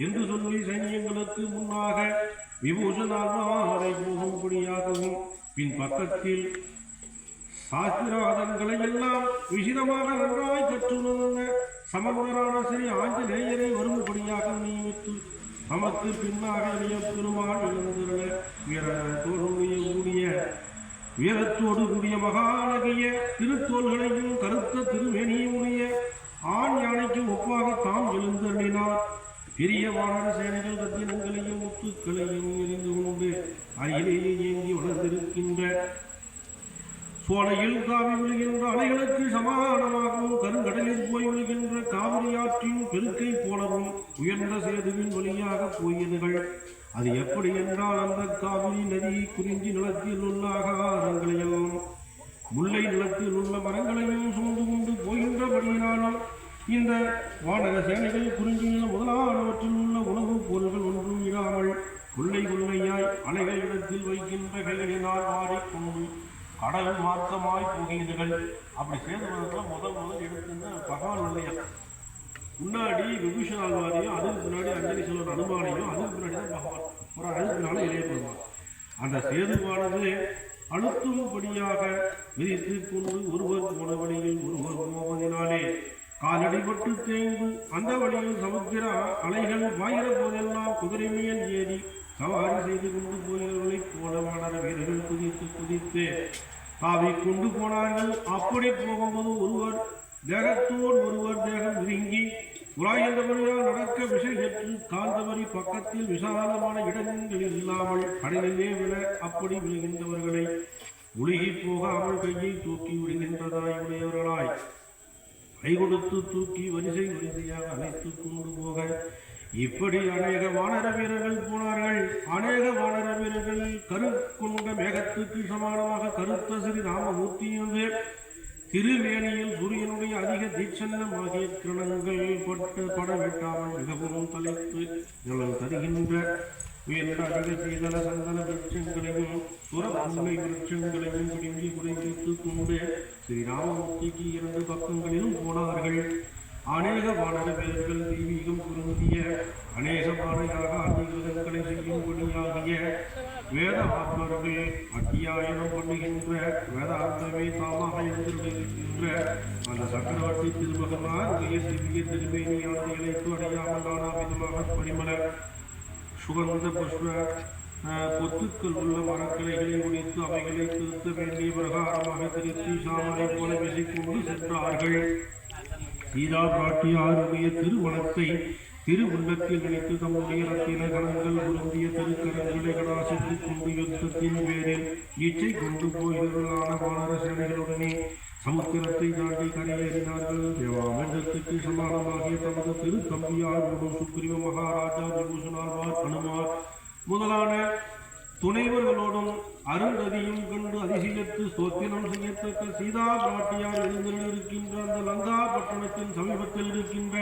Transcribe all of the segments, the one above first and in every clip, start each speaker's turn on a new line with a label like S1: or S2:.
S1: என்று சொல்லி சைனியங்களுக்கு முன்னாக விபூஷணாரை போகும்படியாகவும் பின் பக்கத்தில் சாஸ்திராதங்களை எல்லாம் விசிதமாக நன்றாய் கற்றுணர்ந்த சமகுணரான ஸ்ரீ ஆஞ்சநேயரை வரும்படியாக நியமித்து நமக்கு பின்னாக பெருமாள் இழந்துள்ள வீரத்தோடு கூடிய மகாநகிய திருத்தோள்களையும் கருத்த திருமேனியுடைய ஆண் யானைக்கு ஒப்பாக தாம் எழுந்தருளினார். பெரிய வானர சேனைகள் ரத்தினங்களையும் முத்துக்களையும் எரிந்து கொண்டு அருகிலேயே ஏந்தி வளர்ந்திருக்கின்ற சோலையில் காவி விழுகின்ற அலைகளுக்கு சமானமாகவும் கருங்கடலில் போய் விழுகின்ற காவிரி ஆற்றின் பெருக்கை போலவும் உயர்ந்த சேதுவின் வழியாக போயதுகள். அது எப்படி என்றால் அந்த காவிரி நதி குறிஞ்சி நிலத்தில் உள்ள ஆகாரங்களையும் முல்லை நிலத்தில் உள்ள மரங்களையும் சுமந்து கொண்டு போகின்றபடியினாலும் இந்த வானர சேனைகள் குறிஞ்சி நிலம் முதலானவற்றில் உள்ள உணவுப் பொருள்கள் ஒன்றும் இல்லாமல் கொள்ளை கொள்ளையாய் அலைகள் இடத்தில் வைக்கின்ற கைகளினால் மாறிக்கொண்டு கடல் மார்க்கமாய் போகிறீர்கள். அப்படி சேர்ந்தவர்கள் முதல் எடுத்துங்க பகவான் இல்லையா. முன்னாடி விபூஷணாழ்வாரையும் அதுக்கு பின்னாடி அஞ்சலி செல்வன் அனுமானையும் அதுக்கு பின்னாடி தான் பகவான் ஒரு அழுத்தினால இளையப்படுவார். அந்த சேதுவானது அழுத்தும்படியாக விதித்து கொண்டு ஒருவர் போன வழியில் ஒருவர் போவதினாலே காலடிபட்டு தேய்ந்து அந்த வழியில் சமுத்திர அலைகள் வாயிற போதெல்லாம் குதிரை மேல் ஏறி சவாரி செய்து கொண்டு போகிறவர்களைப் போல வானர வீரர்கள் குதித்து காவை கொண்டு போனார்கள். அப்படி போகும்போது ஒருவர் தேகத்தோடு ஒருவர் தேகம் விருங்கி உராயந்தபடியால் நடக்க விஷயற்று காந்தவரி பக்கத்தில் விசாலமான இடங்களில் இல்லாமல் கடலிலே விழ அப்படி விழுகின்றவர்களை முழுகி போகாமல் கையை தூக்கி விடுகின்றதாய் உடையவர்களாய் கை கொடுத்து தூக்கி வரிசையாக அழைத்து கொண்டு போக இப்படி அநேக வானர வீரர்கள் போனார்கள். அநேக வானர வீரர்கள் கருக்கொண்ட மேகத்துக்கு சமானமாக கருத்த ஸ்ரீ ராமமூர்த்தியும் திருமேனியில் சூரியனுடைய அதிக தீட்சணமாகிய கிரணங்கள் படவிட்டாமல் மிகவும் தலைத்து நிழல் தருகின்ற உயர்ந்த அதிக சீதள சந்தன விருட்சங்களையும் சுரமுல்லை விருட்சங்களையும் பிடுங்கி குறைவித்துக் கொண்டு ஸ்ரீராமமூர்த்திக்கு 2 பக்கங்களிலும் போனார்கள். அநேக வானர வீரர்கள் தெய்வீகம் பொருந்திய அநேகமான யாகாதிகளை செய்யும்படியாகிய வேத ஆத்மர்கள் அத்தியாயனம் பண்ணுகின்ற வேதாந்தமே தாமாக எழுந்திருக்கின்ற அந்த சக்கரவர்த்தி திருமகனார் திவ்ய திருமேனியானது இழைத்து அடையாமல் நானாவிதமாக பரிமள சுகந்த புஷ்ப பொத்துக்கள் உள்ள மரக்கிளைகளை ஒழித்து அவைகளை திருத்த வேண்டிய பிரகாரமாக திருத்தி சாமரை போல வீசிக்கொண்டு சென்றார்கள். சீதா பிராட்டியாருடைய திருமணத்தை திருவுள்ளத்தில் நினைத்து தம்முடைய ரத்தின கணங்கள் பொருந்திய திருக்கரங்களை கடாசித்துக் கொண்டு யுத்தத்தின் பேரில் ஈச்சை கொண்டு போகிறவர்களான வானர சேனைகளுடனே சமுத்திரத்தை தாண்டி கரையேறினார்கள். தேவாமிர்தத்துக்கு சமானமாகிய தமது திரு தம்பியாரோடும் சுக்ரீவ மகாராஜா விபூஷணாழ்வார் அனுமார் முதலான துணைவர்களோடும் அருந்ததியும் கண்டு அதிசயத்து ஸ்தோத்திரம் செய்யத்தக்க சீதா பிராட்டியார் எழுந்திருக்கின்ற அந்த லங்கா பட்டணத்தின் சமீபத்தில் இருக்கின்ற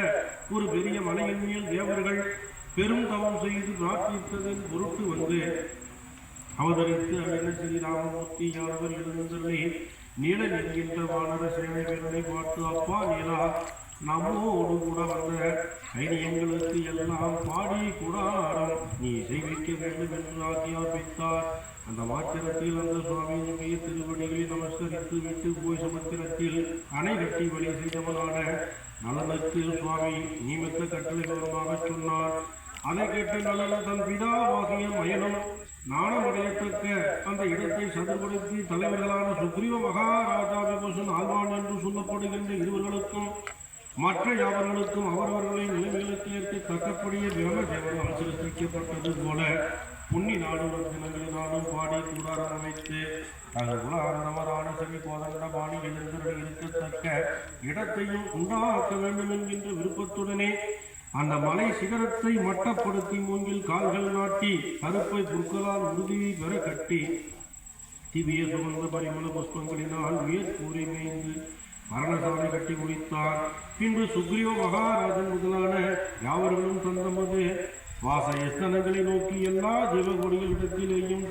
S1: ஒரு பெரிய மலையின் மேல் தேவர்கள் பெரும் தவம் செய்து பிரார்த்தித்ததின் பொருட்டு வந்து அவதரித்து அண்ணன் ஸ்ரீராமமூர்த்தி யானவர் எழுந்தருளி நீல என்கின்ற வானர சேனை வீரனை பார்த்து, அப்பா நீலா, நம்மோடு கூட வந்த சைனியங்களுக்கு எல்லாம் பாடி கூடாரம் நீ செய்விக்க வேண்டும் என்று ஆக்கியாபித்தார். அந்த மாத்திரத்தில் அந்த சுவாமியினுடைய திருவடிகளை நமஸ்கரித்து விட்டு போய் சமுத்திரத்தில் அணை கட்டி வழி செய்தவனான நலனுக்கு சுவாமி நியமித்த கட்டளை விவரமாக சொன்னார். அதை கேட்ட நலன் தன் பிதாவாகிய மயனும் நாணமடையத்தக்க அந்த இடத்தை சதுர்படுத்தி தலைவர்களான சுக்ரீவ மகாராஜா விபூஷன் ஆழ்வான் என்று சொல்லப்படுகின்ற இருவர்களுக்கும் மற்ற யாவர்களுக்கும் அவரவர்களின் நிலைமைகளுக்கு ஏற்க தக்கப்படிய பிரம தேவனால் சிருஷ்டிக்கப்பட்டது போல புண்ணி நாடு தினங்களினாலும் பாடி கூடாரம் அமைத்து தகுலாரணமரான செவி கோதண்ட பாணி எழுந்தருடன் இருக்கத்தக்க இடத்தையும் உண்டாக்க வேண்டும் என்கின்ற விருப்பத்துடனே அந்த மலை சிகரத்தை மட்டப்படுத்தி மூங்கில் கால்கள் நாட்டி கருப்பை புற்களால் உறுதி பெற கட்டி திவ்ய சுகந்த பரிமள புஷ்பங்களினால் உயர் கூறி மேய்ந்து மரணசாலை கட்டி முடித்தார். பின்பு சுக்ரீவ மகாராஜன் முதலான யாவர்களும் தந்தமது வாச எஸ்தனங்களை நோக்கி எல்லா ஜீவகொடிகளிடத்திலேயும்